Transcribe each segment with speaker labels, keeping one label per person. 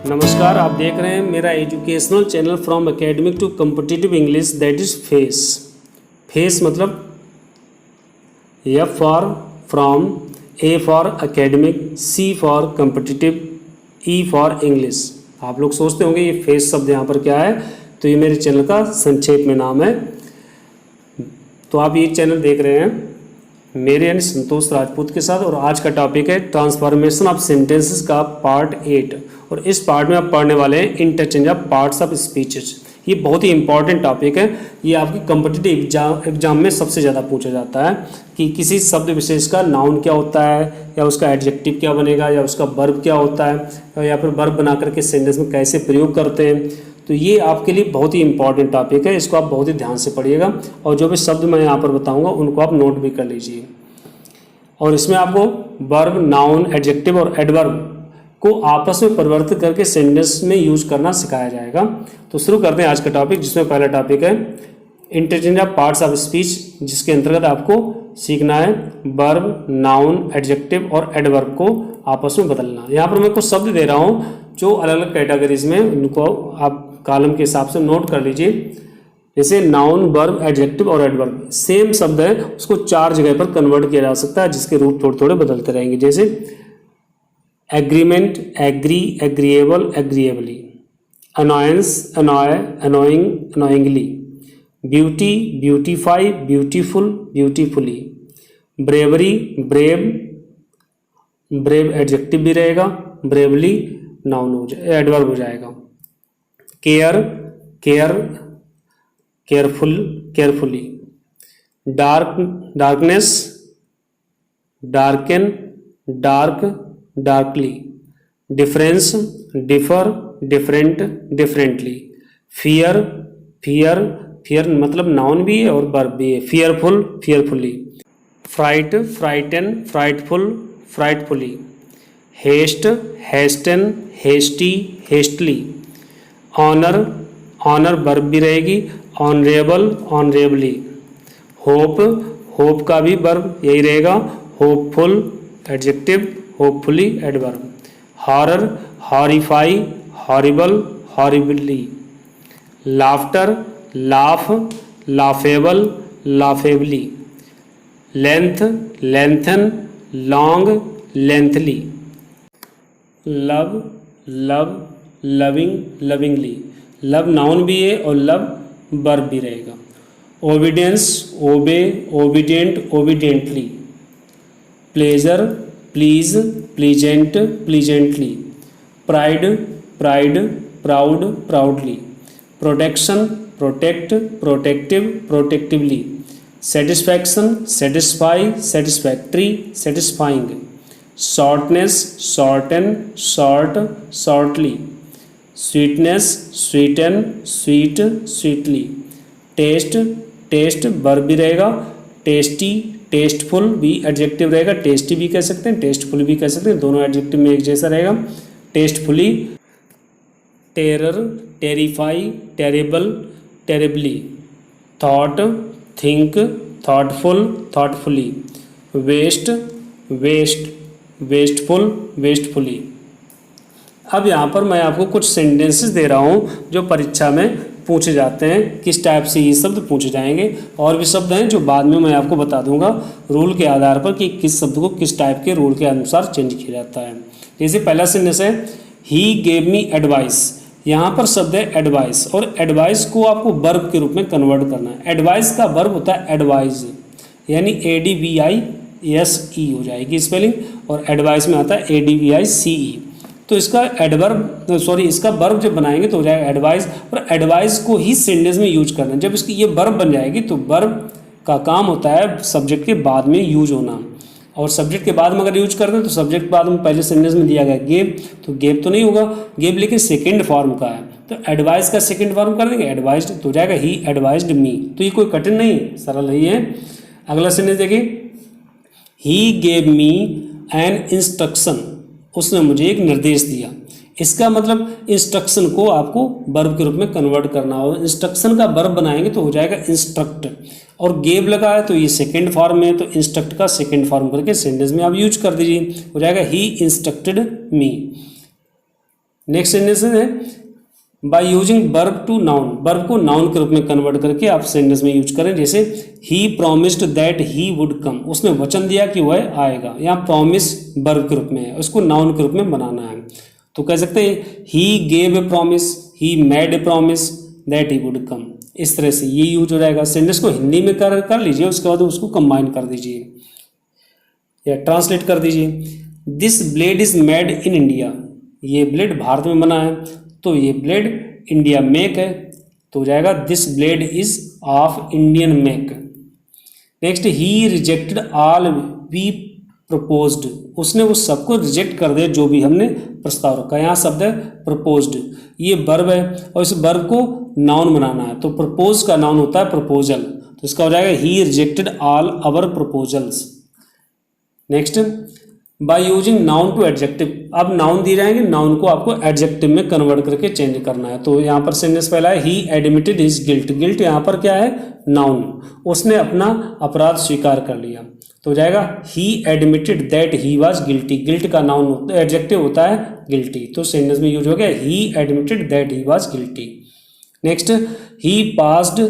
Speaker 1: नमस्कार, आप देख रहे हैं मेरा educational channel from academic to competitive English, that is face. Face मतलब F for from, A for academic, C for competitive, E for English. आप लोग सोचते होंगे ये फेस शब्द यहाँ पर क्या है, तो ये मेरे चैनल का संक्षेप में नाम है। तो आप ये चैनल देख रहे हैं मेरे यानी संतोष राजपूत के साथ, और आज का टॉपिक है ट्रांसफॉर्मेशन ऑफ सेंटेंसेस का पार्ट 8। और इस पार्ट में आप पढ़ने वाले हैं interchange of parts of speeches. ये बहुत ही इंपॉर्टेंट टॉपिक है। ये आपकी कॉम्पिटिटिव एग्जाम में सबसे ज़्यादा पूछा जाता है कि किसी शब्द विशेष का नाउन क्या होता है, या उसका एडजेक्टिव क्या बनेगा, या उसका वर्ब क्या होता है, या फिर वर्ब बना करके सेंटेंस में कैसे प्रयोग करते हैं। तो ये आपके लिए बहुत ही इंपॉर्टेंट टॉपिक है, इसको आप बहुत ही ध्यान से पढ़िएगा। और जो भी शब्द मैं यहाँ पर बताऊँगा उनको आप नोट भी कर लीजिए। और इसमें आपको वर्ब, नाउन, एडजेक्टिव और एडवर्ब को आपस में परिवर्तित करके सेंटेंस में यूज करना सिखाया जाएगा। तो शुरू करते हैं आज का टॉपिक, जिसमें पहला टॉपिक है interchange of parts of speech, जिसके अंतर्गत आपको सीखना है वर्ब, नाउन, एडजेक्टिव और एडवर्ब को आपस में बदलना। यहाँ पर मैं कुछ शब्द दे रहा हूँ जो अलग अलग कैटेगरीज में, उनको आप कॉलम के हिसाब से नोट कर लीजिए। जैसे नाउन, वर्ब, एडजेक्टिव और एडवर्ब सेम शब्द है, उसको 4 जगह पर कन्वर्ट किया जा सकता है, जिसके रूप थोड़े थोड़े बदलते रहेंगे। जैसे agreement, agree, agreeable, agreeably, annoyance, annoy, annoying, annoyingly, beauty, beautify, beautiful, beautifully, bravery, brave, brave adjective भी रहेगा, ब्रेवली नाउन हो जाए, एडवर्ब हो जाएगा। Care, care, careful, carefully, dark, darkness, darken, dark, darkly, difference, differ, different, differently, fear, fear, fear मतलब noun भी है और वर्ब भी है, fearful, fearfully, fright, frighten, frightful, frightfully, haste, hasten, hasty, hastily, honour, honour verb भी रहेगी, honourable, honourably, hope, hope का भी वर्ब यही रहेगा, hopeful adjective, hopefully adverb, horror, horrify, horrible, horribly, laughter, laugh, laughable, laughably, length, lengthen, long, lengthily, love, love, loving, lovingly, love noun भी है और love verb भी रहेगा, obedience, obey, obedient, obediently, pleasure, please, pleasant, pleasantly, pride, pride, proud, proudly, protection, protect, protective, protectively, satisfaction, satisfy, satisfactory, satisfying, shortness, shorten, short, shortly, sweetness, sweeten, sweet, sweetly, taste, taste verb भी रहेगा, tasty, tasteful भी adjective रहेगा, tasty भी कह सकते हैं, tasteful भी कह सकते हैं, दोनों एडजेक्टिव में एक जैसा रहेगा, tastefully, terror, terrify, terrible, terribly, thought, think, thoughtful, thoughtfully, waste, waste, wasteful, wastefully. अब यहाँ पर मैं आपको कुछ सेंटेंसेस दे रहा हूँ जो परीक्षा में पूछे जाते हैं, किस टाइप से ये शब्द पूछे जाएंगे। और भी शब्द हैं जो बाद में मैं आपको बता दूंगा रूल के आधार पर कि किस शब्द को किस टाइप के रूल के अनुसार चेंज किया जाता है। जैसे पहला सेंटेंस है ही गेव मी एडवाइस। यहाँ पर शब्द है एडवाइस, और एडवाइस को आपको वर्ब के रूप में कन्वर्ट करना है। एडवाइस का वर्ब होता है एडवाइज, यानी ADVISE हो जाएगी स्पेलिंग, और एडवाइस में आता है ADVICE। तो इसका एडवर्ब इसका वर्ब जब बनाएंगे तो हो जाएगा एडवाइस, और एडवाइस को ही सेंटेंस में यूज करना है। जब इसकी ये वर्ब बन जाएगी तो वर्ब का काम होता है सब्जेक्ट के बाद में यूज होना, और सब्जेक्ट के बाद में अगर यूज करते हैं तो सब्जेक्ट बाद में पहले सेंटेंस में दिया गया गेव, तो गेव तो नहीं होगा, गेव लेकिन सेकेंड फॉर्म का है, तो एडवाइस का सेकेंड फॉर्म कर देंगे एडवाइज्ड, तो हो जाएगा ही एडवाइज्ड मी। तो ये कोई कठिन नहीं, सरल ही है। अगला सेंटेंस देखिए, he gave me an instruction, उसने मुझे एक निर्देश दिया। इसका मतलब इंस्ट्रक्शन को आपको वर्ब के रूप में कन्वर्ट करना हो। इंस्ट्रक्शन का वर्ब बनाएंगे तो हो जाएगा इंस्ट्रक्ट, और गेव लगा है तो ये सेकेंड फॉर्म में है, तो इंस्ट्रक्ट का सेकेंड फॉर्म करके सेंटेंस में आप यूज कर दीजिए, हो जाएगा he instructed me. Next sentence है by using verb to noun, verb को नाउन के रूप में कन्वर्ट करके आप सेंटेंस में यूज करें। जैसे he promised that he would come, उसने वचन दिया कि वह आएगा। यहाँ प्रॉमिस वर्ब के रूप में है, उसको नाउन के रूप में बनाना है। तो कह सकते हैं he gave a promise, he made a promise that he would come. इस तरह से ये यूज हो जाएगा। सेंटेंस को हिंदी में कर लीजिए, उसके बाद उसको कंबाइन कर दीजिए या ट्रांसलेट कर दीजिए। This blade is made in India, ये ब्लेड भारत में बना है, तो ये ब्लेड इंडिया मेक है, तो हो जाएगा this blade is of Indian make. Next he rejected all we proposed, उसने वो सबको रिजेक्ट कर दिया जो भी हमने प्रस्ताव रखा। यहाँ शब्द है प्रपोज्ड, ये वर्ब है और इस वर्ब को नाउन बनाना है, तो प्रपोज का नाउन होता है प्रपोजल, तो इसका हो जाएगा he rejected all our proposals. Next by using noun to adjective, अब नाउन दिए जाएंगे, नाउन को आपको एडजेक्टिव में कन्वर्ट करके चेंज करना है। तो यहाँ पर सेंटेंस पहला है ही एडमिटेड हिज गिल्ट, गिल्ट यहाँ पर क्या है नाउन, उसने अपना अपराध स्वीकार कर लिया, तो हो जाएगा he admitted that he was guilty, guilt का नाउन एडजेक्टिव होता है गिल्टी, तो सेंटेंस में यूज हो गया he admitted that he was guilty. Next he passed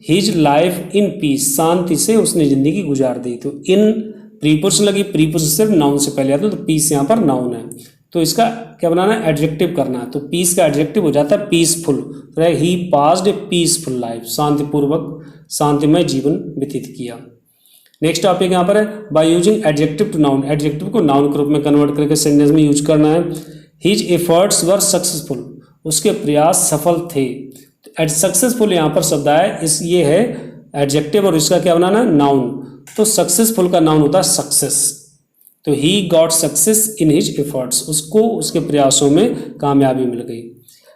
Speaker 1: his life in peace, शांति से उसने जिंदगी गुजार दी, तो इन प्रीपोजिशन लगी, प्रीपोजिशन सिर्फ नाउन से पहले आता है, तो पीस यहाँ पर नाउन है, तो इसका क्या बनाना है एडजेक्टिव करना है, तो पीस का एडजेक्टिव हो जाता है पीसफुल, तो ही पास्ड ए पीसफुल लाइफ, शांतिपूर्वक शांतिमय जीवन व्यतीत किया। नेक्स्ट टॉपिक यहाँ पर है by using adjective to noun, adjective को नाउन के रूप में कन्वर्ट करके सेंटेंस में यूज करना है। हिज एफर्ट्स वर सक्सेसफुल, उसके प्रयास सफल थे, सक्सेसफुल यहाँ पर शब्द आया, इस ये है एडजेक्टिव और इसका क्या बनाना है नाउन, तो सक्सेसफुल का नाउन होता है सक्सेस, तो he got success in his efforts, उसको उसके प्रयासों में कामयाबी मिल गई।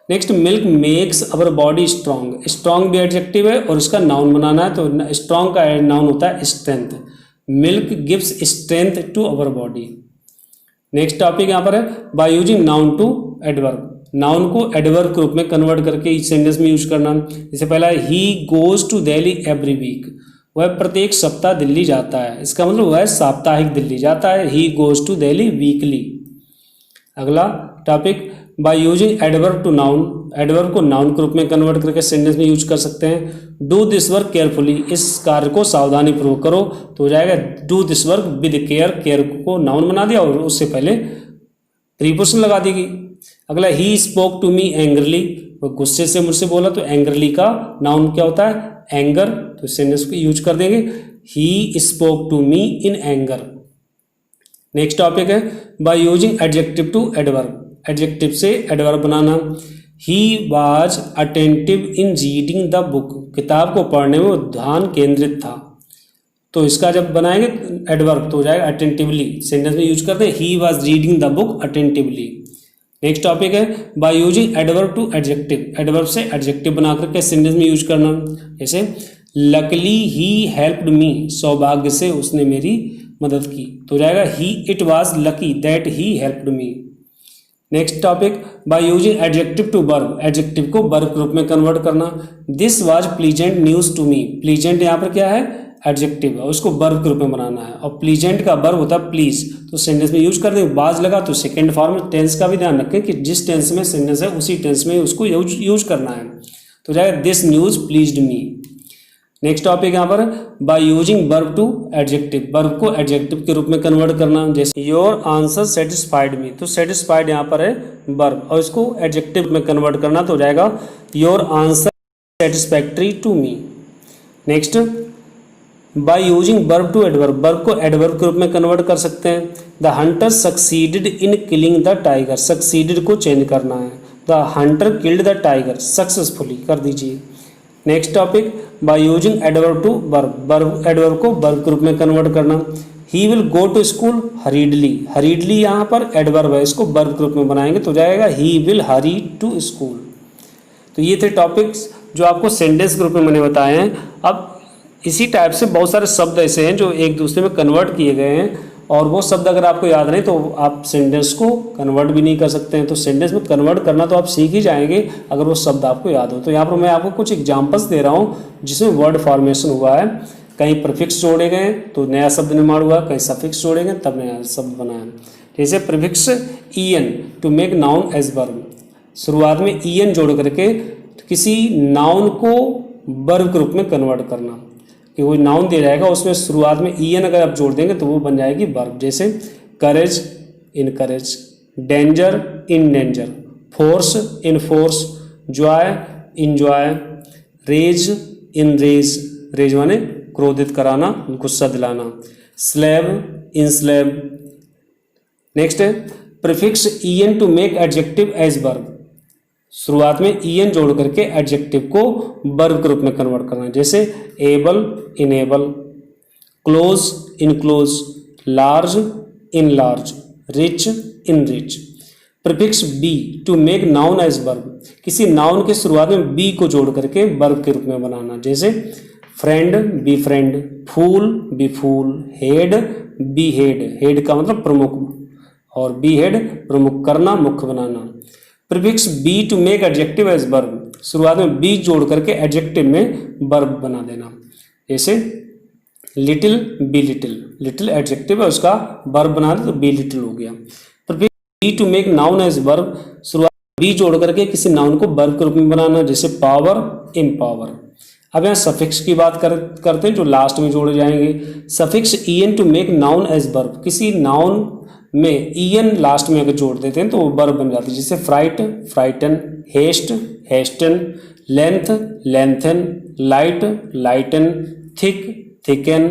Speaker 1: Next milk makes our body strong, strong भी एडजेक्टिव है और इसका नाउन बनाना है, तो स्ट्रांग का नाउन होता है strength, milk gives strength to our body. Next topic यहाँ पर है by using noun to adverb, noun को एडवर्ब के रूप में कन्वर्ट करके इस सेंटेंस में यूज करना। जैसे पहला है he goes to Delhi every week, वह प्रत्येक सप्ताह दिल्ली जाता है, इसका मतलब वह साप्ताहिक दिल्ली जाता है, he goes to Delhi weekly. अगला topic by using adverb to noun, adverb को नाउन के रूप में कन्वर्ट करके सेंटेंस में यूज कर सकते हैं। डू दिस वर्क केयरफुली, इस कार्य को सावधानी पूर्वक करो, तो हो जाएगा do this work with care, care को नाउन बना दिया और उससे पहले प्रीपोजिशन लगा दी गई। अगला ही स्पोक टू मी एंग्रली, वो गुस्से से मुझसे बोला, तो एंग्रली का नाउन क्या होता है एंगर, तो सेंटेंस को यूज कर देंगे he spoke to me in anger. Next topic है by using adjective to adverb, adjective से एडवर्ब बनाना। He was attentive in reading the book, किताब को पढ़ने में वो ध्यान केंद्रित था, तो इसका जब बनाएंगे एडवर्ब तो हो जाएगा अटेंटिवली, सेंटेंस में यूज करते हैं he was reading the book attentively. Next topic है by using adverb to adjective, adverb से एडजेक्टिव बना करके सेंटेंस में यूज करना। जैसे लकली ही हेल्प्ड मी, सौभाग्य से उसने मेरी मदद की, तो जाएगा ही it was lucky that he helped me. Next topic by using adjective to verb, adjective को वर्ब के रूप में कन्वर्ट करना। This was pleasant news to me, pleasant यहाँ पर क्या है एडजेक्टिव है, उसको वर्ब के रूप में बनाना है और प्लीजेंट का वर्ब होता है प्लीज, तो सेंटेंस में यूज कर देंगे। बाज लगा तो सेकंड फॉर्म, टेंस का भी ध्यान रखें कि जिस टेंस में सेंटेंस है उसी टेंस में उसको यूज करना है, तो जाएगा this news pleased me. Next topic यहाँ पर by using verb to adjective, verb को एडजेक्टिव के रूप में कन्वर्ट करना। जैसे योर आंसर सेटिस्फाइड मी, तो सेटिस्फाइड यहाँ पर है वर्ब और इसको एडजेक्टिव में कन्वर्ट करना, तो हो जाएगा your answer satisfactory to me. Next by using verb to adverb, verb को एडवर्ब के रूप में कन्वर्ट कर सकते हैं। The hunter succeeded in killing the tiger, succeeded को चेंज करना है, the hunter killed the tiger successfully कर दीजिए। Next topic by using adverb to verb, verb adverb को वर्ब के रूप में कन्वर्ट करना। He will go to school hurriedly, hurriedly यहाँ पर एडवर्ब है, इसको वर्ब के रूप में बनाएंगे तो जाएगा he will hurry to school. तो ये थे टॉपिक्स जो आपको सेंटेंस के रूप में मैंने बताए हैं। अब इसी टाइप से बहुत सारे शब्द ऐसे हैं जो एक दूसरे में कन्वर्ट किए गए हैं और वो शब्द अगर आपको याद नहीं तो आप सेंटेंस को कन्वर्ट भी नहीं कर सकते हैं। तो सेंटेंस में कन्वर्ट करना तो आप सीख ही जाएंगे अगर वो शब्द आपको याद हो। तो यहाँ पर मैं आपको कुछ एग्जांपल्स दे रहा हूँ जिसमें वर्ड फॉर्मेशन हुआ है, कहीं प्रीफिक्स जोड़े गए तो नया शब्द निर्माण हुआ, कहीं सफिक्स जोड़े गए तब नया शब्द बना है। जैसे prefix en to make noun as verb, शुरुआत में en जोड़ करके किसी नाउन को वर्ब के रूप में कन्वर्ट करना, कि कोई नाउन दे जाएगा उसमें शुरुआत में en अगर आप जोड़ देंगे तो वो बन जाएगी वर्ब। जैसे courage, encourage, danger, endanger, force, enforce, joy, enjoy, rage, enrage, rage माने क्रोधित कराना, गुस्सा दिलाना, स्लेव, इन स्लेव। नेक्स्ट है prefix en to make adjective as verb, शुरुआत में en जोड़ करके एडजेक्टिव को वर्ब के रूप में कन्वर्ट करना। जैसे able, enable, close, enclose, large, enlarge, rich, enrich. Prefix be to make noun as verb, किसी नाउन के शुरुआत में बी को जोड़ करके वर्ब के रूप में बनाना। जैसे friend, befriend, fool, befool, head, behead, head का मतलब प्रमुख, और बी हेड प्रमुख करना, मुख्य बनाना। Prefix be to make adjective as verb, शुरुआत में बी जोड़ करके एडजेक्टिव में वर्ब बना देना। जैसे little, be little, little adjective है उसका वर्ब बना दे तो बी लिटिल हो गया। Prefix be to make noun as verb, शुरुआत में बी जोड़ करके किसी नाउन को वर्ब के रूप में बनाना। जैसे पावर, इन पावर। अब यहाँ सफिक्स की बात करते हैं जो लास्ट में जोड़े जाएंगे। Suffix en to make noun as verb, किसी नाउन में en लास्ट में अगर जोड़ देते हैं तो वो वर्ब बन जाती है। जैसे fright, frighten, haste, hasten, length, lengthen, light, lighten, thick, thicken,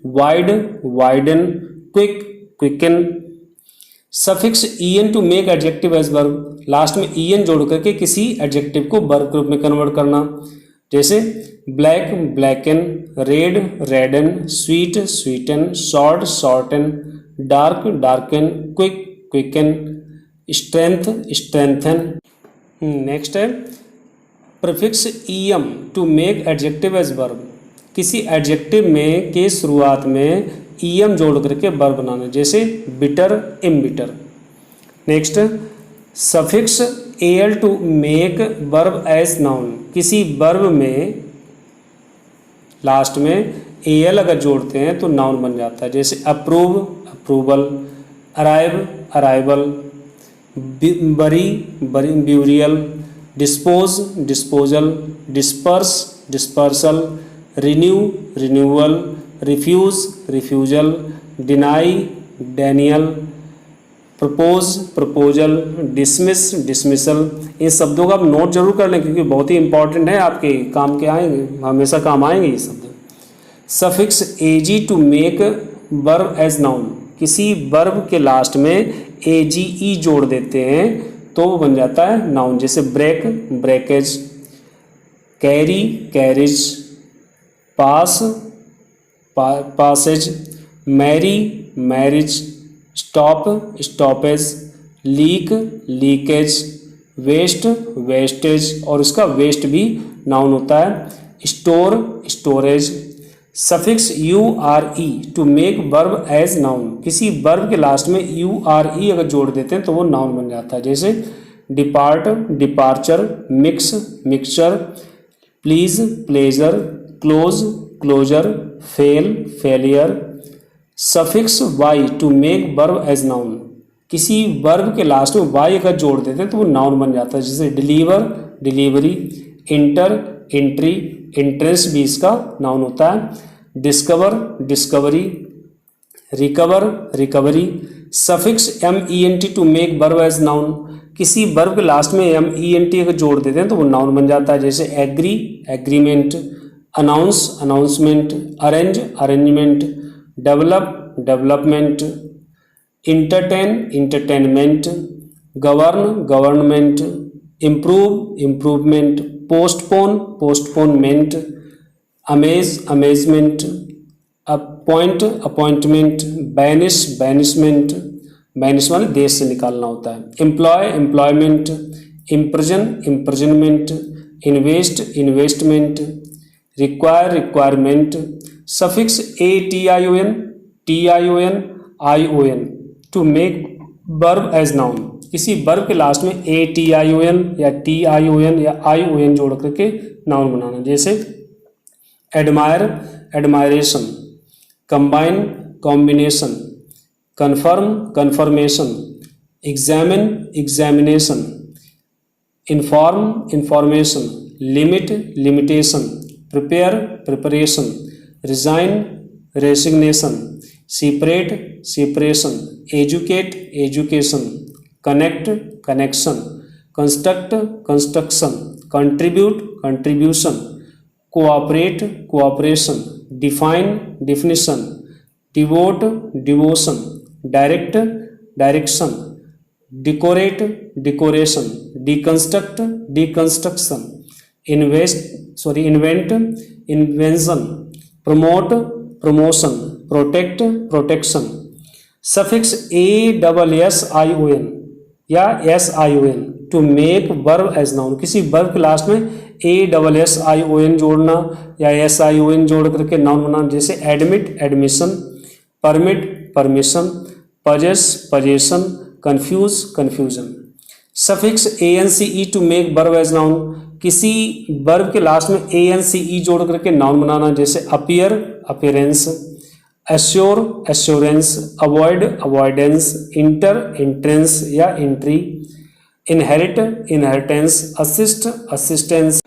Speaker 1: wide, widen, quick, quicken. Suffix en to make adjective as verb, last में en जोड़ करके किसी एडजेक्टिव को वर्ब के रूप में कन्वर्ट करना। जैसे black, blacken, red, redden, sweet, sweeten, short, shorten, dark, darken, quick, quicken, strength, strengthen. Next है prefix em to make adjective as verb, किसी एडजेक्टिव में के शुरुआत में em जोड़ करके वर्ब बनाना। जैसे bitter, embitter. Next suffix al to make verb as noun, किसी वर्ब में लास्ट में al अगर जोड़ते हैं तो नाउन बन जाता है। जैसे approve, approval, arrive, arrival, bury, bury, burial, dispose, disposal, disperse, dispersal, renew, renewal, refuse, refusal, deny, denial, propose, proposal, dismiss, dismissal. इन शब्दों का आप नोट जरूर कर लें क्योंकि बहुत ही इंपॉर्टेंट है, आपके काम के आएंगे, हमेशा काम आएंगे ये शब्द। Suffix A G to make verb as noun, किसी वर्ब के लास्ट में एजीई जोड़ देते हैं तो वो बन जाता है नाउन। जैसे break, breakage, carry, carriage, pass, passage, marry, marriage, stop, stoppage, leak, leakage, waste, wastage, और उसका वेस्ट भी नाउन होता है। Store, storage. Suffix U R E to make verb as noun, किसी वर्ब के लास्ट में यू आर ई अगर जोड़ देते हैं तो वो नाउन बन जाता है। जैसे depart, departure, mix, mixture, please, pleasure, close, closure, fail, failure. Suffix Y to make verb as noun, किसी वर्ब के लास्ट में वाई अगर जोड़ देते हैं तो वो नाउन बन जाता है। जैसे deliver, delivery, enter, entry, entrance भी इसका नाउन होता है। Discover, discovery, recover, recovery. Suffix MENT to make verb as noun, किसी वर्ब के लास्ट में MENT अगर जोड़ देते हैं तो वो नाउन बन जाता है। जैसे agree, agreement, announce, announcement, arrange, arrangement, develop, development, entertain, entertainment, govern, government, improve, improvement, postpone, postponement, amaze, amazement, appoint, appointment, banish, banishment, banish वाले देश से निकालना होता है। Employ, employment, imprison, imprisonment, invest, investment, require, requirement. Suffix ATION, TION, ION to make verb as noun, किसी verb के last में ATION या TION या ION जोड़ करके नाउन बनाना। जैसे admire, admiration, combine, combination, confirm, confirmation, examine, examination, inform, information, limit, limitation, prepare, preparation, resign, resignation, separate, separation, educate, education, connect, connection, construct, construction, contribute, contribution, cooperate, cooperation, define, definition, devote, devotion, direct, direction, decorate, decoration, deconstruct, deconstruction, invent, invention, promote, promotion, protect, protection. Suffix ASSION या SION to make verb as noun, किसी verb के last में ASSION जोड़ना या SION जोड़ करके noun बनाना, जैसे admit, admission, permit, permission, possess, possession, confuse, confusion. Suffix ANCE to make verb as noun, किसी वर्ब के लास्ट में ANCE जोड़ करके नाउन बनाना, जैसे appear, appearance, assure, assurance, avoid, avoidance, enter, entrance या entry, inherit, inheritance, assist, assistance,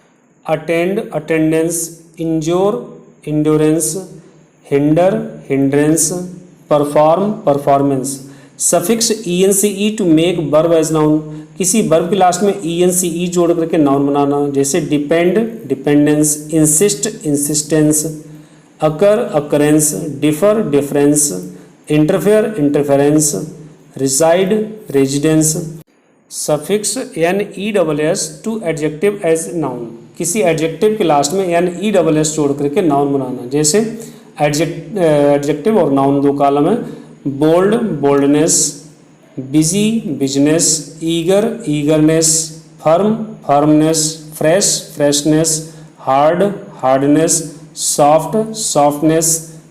Speaker 1: attend, attendance, endure, endurance, hinder, hindrance, perform, performance. Suffix ENCE to make verb as noun, किसी verb के last में ENCE जोड़ करके noun बनाना, जैसे depend, dependence, insist, insistence, occur, occurrence, differ, difference, interfere, interference, reside, residence. Suffix NESS to adjective as noun, किसी adjective के last में NESS जोड़ करके नाउन बनाना, जैसे एडजेक्टिव और नाउन दो कॉलम है, bold, boldness, busy, business, eager, eagerness, firm, firmness, fresh, freshness, hard, hardness, soft, softness,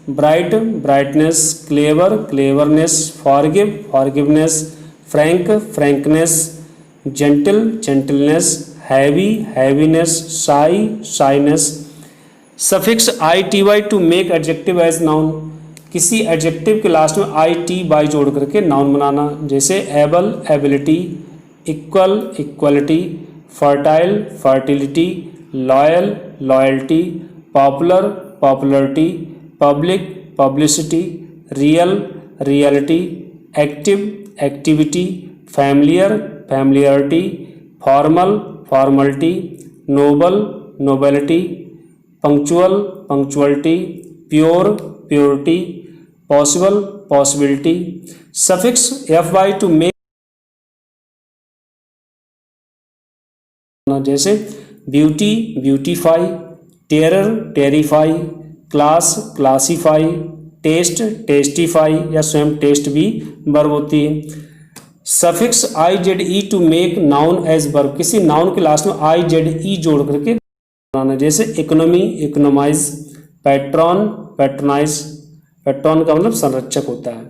Speaker 1: bright, brightness, clever, cleverness, forgive, forgiveness, frank, frankness, gentle, gentleness, heavy, heaviness, shy, shyness. Suffix ITY to make adjective as noun, किसी adjective के last में ITY जोड़ करके noun बनाना, जैसे able, ability, equal, equality, fertile, fertility, loyal, loyalty, popular, popularity, public, publicity, real, reality, active, activity, familiar, familiarity, formal, formality, Nobel, nobility, punctual, punctuality, pure, purity, possible, possibility. Suffix FY to make, जैसे beauty, beautify, terror, terrify, class, classify, test, testify या स्वयं test भी verb होती है. Suffix IZE to make noun as verb, किसी noun के last में IZE जोड़ करके बनाना, जैसे economy, economise, patron, patronise, patron का मतलब संरक्षक होता है,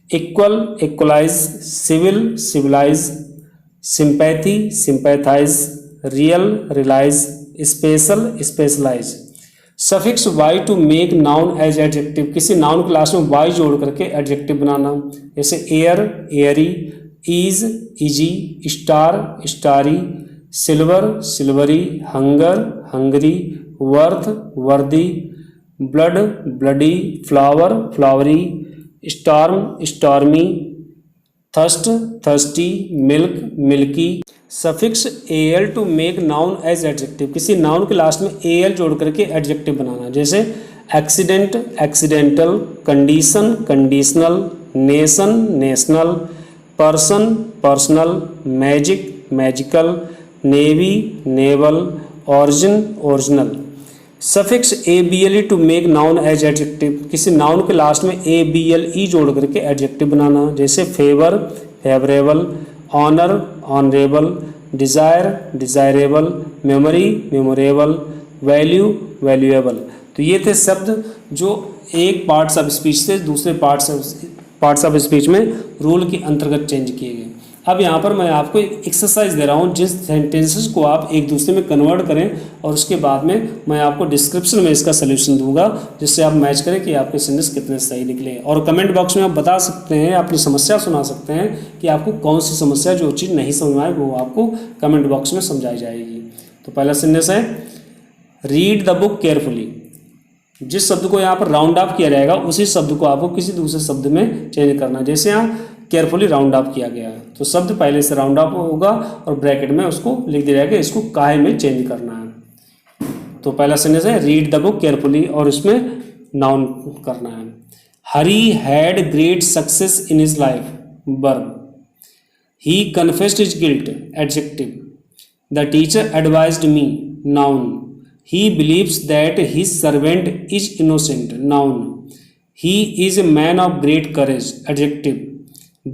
Speaker 1: equal, equalise, civil, civilise, sympathy, sympathise, real, realise, special, specialise. Suffix Y to make noun as adjective, किसी नाउन के लास्ट में Y जोड़ करके एडजेक्टिव बनाना, जैसे air, airy, ease, easy, star, starry, silver, silvery, hunger, hungry, worth, worthy, blood, bloody, flower, flowery, storm, stormy, thirst, thirsty, milk, milky. Suffix AL to make noun as adjective, किसी noun के last में AL जोड़ करके adjective बनाना, जैसे accident, accidental, condition, conditional, nation, national, person, personal, magic, magical, navy, naval, origin, original. Suffix ABLE to make noun as adjective, किसी noun के last में ABLE जोड़ करके एडजेक्टिव बनाना, जैसे favour, favourable, honour, honourable, desire, desirable, memory, memorable, value, valuable. तो ये थे शब्द जो एक पार्ट्स ऑफ स्पीच से दूसरे पार्ट्स ऑफ स्पीच में रूल के अंतर्गत चेंज किए गए. अब यहाँ पर मैं आपको एक एक्सरसाइज दे रहा हूँ, जिस सेंटेंसेस को आप एक दूसरे में कन्वर्ट करें और उसके बाद में मैं आपको डिस्क्रिप्शन में इसका सोल्यूशन दूंगा, जिससे आप मैच करें कि आपके सेंटेंस कितने सही निकले। और कमेंट बॉक्स में आप बता सकते हैं, अपनी समस्या सुना सकते हैं कि आपको कौन सी समस्या जो चीज़ नहीं समझ में आए वो आपको कमेंट बॉक्स में समझाई जाएगी। तो पहला सेंटेंस है रीड द बुक केयरफुली। जिस शब्द को यहाँ पर राउंड ऑफ किया जाएगा उसी शब्द को आपको किसी दूसरे शब्द में चेंज करना है। जैसे यहाँ केयरफुली राउंड ऑफ किया गया है तो शब्द पहले से राउंड ऑफ होगा और ब्रैकेट में उसको लिख दिया जाएगा, इसको काहे में चेंज करना है। तो पहला सेंटेंस है रीड द बुक केयरफुली और इसमें नाउन करना है। Hari had great success in his life, verb. He confessed his guilt, adjective. The teacher advised me, noun. He believes that his servant is innocent, noun. He is a man of great courage, adjective.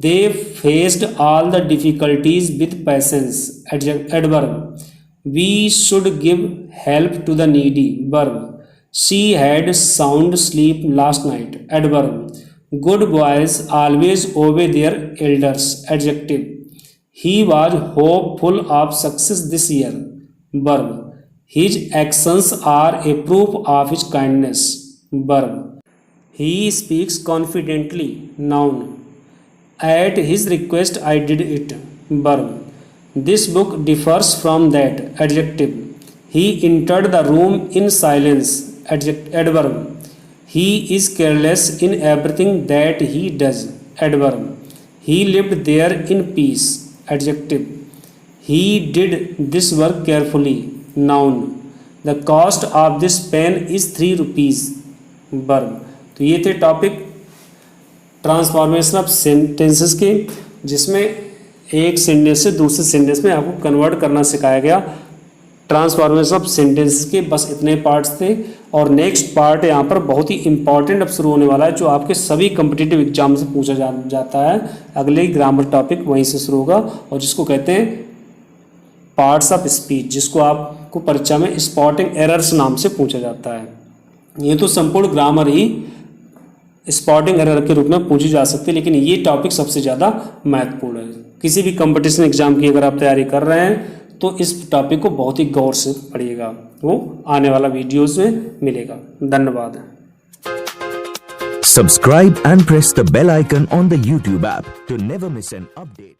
Speaker 1: They faced all the difficulties with patience, adverb. We should give help to the needy, verb. She had sound sleep last night, adverb. Good boys always obey their elders, adjective. He was hopeful of success this year, verb. His actions are a proof of his kindness, verb. He speaks confidently, noun. At his request I did it, verb. This book differs from that, adjective. He entered the room in silence, adverb. He is careless in everything that he does, adverb. He lived there in peace, adjective. He did this work carefully, noun. The cost of this pen is 3 rupees, verb. तो ये थे topic transformation of sentences के, जिसमें एक sentence से दूसरे sentence में आपको कन्वर्ट करना सिखाया गया। ट्रांसफॉर्मेशन ऑफ सेंटेंसेस के बस इतने पार्ट्स थे और नेक्स्ट पार्ट यहाँ पर बहुत ही इंपॉर्टेंट अब शुरू होने वाला है, जो आपके सभी कम्पिटिटिव एग्जाम से पूछा जाता है। अगले ग्रामर टॉपिक वहीं से शुरू होगा और जिसको कहते हैं पार्ट्स ऑफ स्पीच, जिसको आपको परीक्षा में स्पॉटिंग एरर्स नाम से पूछा जाता है। ये तो संपूर्ण ग्रामर ही स्पॉटिंग एरर के रूप में पूछी जा सकती है, लेकिन ये टॉपिक सबसे ज़्यादा महत्वपूर्ण है। किसी भी कंपटीशन एग्जाम की अगर आप तैयारी कर रहे हैं तो इस टॉपिक को बहुत ही गौर से पढ़िएगा, वो आने वाला वीडियोस में मिलेगा। धन्यवाद।
Speaker 2: Subscribe and press the bell icon on the YouTube app to never miss an update.